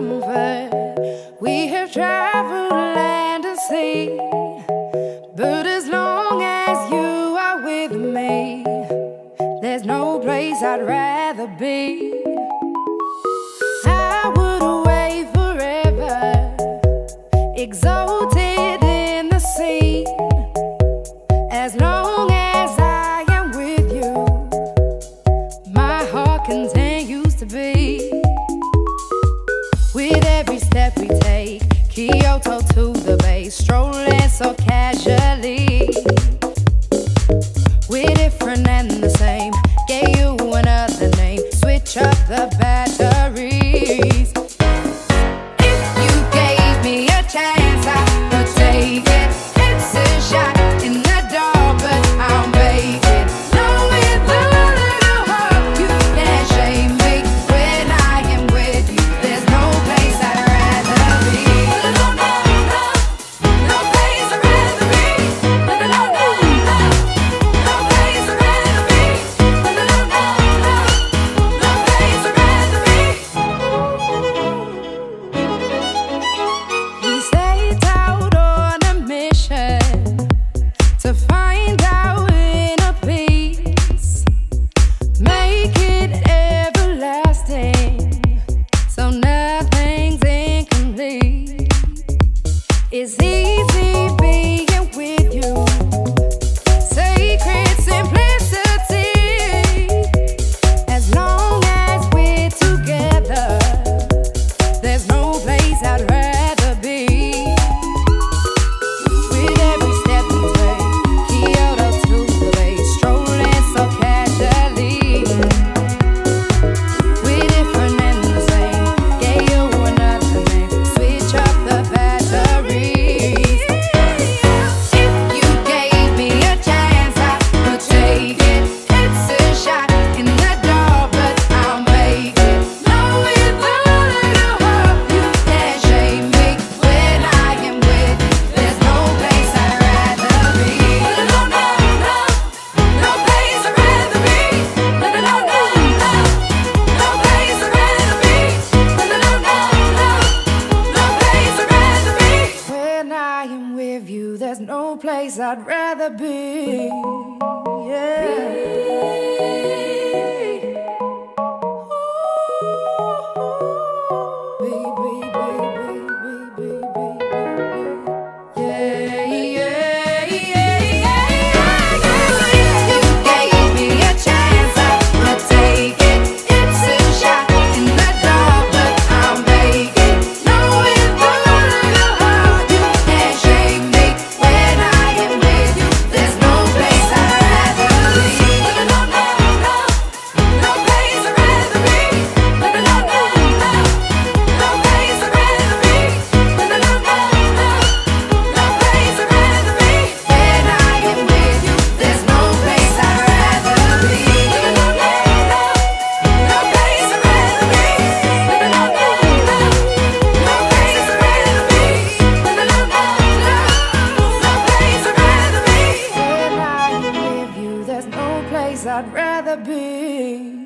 comfort. We have traveled land and sea, but as long as you are with me, there's no place I'd rather be. I would away forever, exalted in the sea. As long as I am with you, my heart continues to beat. With every step we take, Kyoto to the bay, strolling so casually. We're different and the same, gave you another name, switch up the batteries. If you gave me a chance, I would take it. It's a shot in the dark, but I'll make it. Knowing the little hope you can't shame me. When I am with you, there's no place I'd rather be. No, no, no, no place I'd rather be. No, no, no, no, no place I'd rather be. No, no, no, no, no place I'd rather be. We set out on a mission to find our inner peace, make it everlasting, so nothing's incomplete. It's easy being with you, sacred simplicity. As long as we're together, there's no place I'd rather be. With every step we take, Kyoto to the bay, strolling so casually. We're different and the same, gave you another name, switch up the batteries. If you gave me a chance, I would take it. It's a shot in the dark, but I'll make it. Knowing the little hope you can't shame me. When I am with you, there's no place I'd rather be. No, no, no, no place I'd rather be. No, no, no, no, no place I'd rather be. No, no, no, no, no place I'd rather be. When I am with you, there's no place I'd rather be. I'd rather be.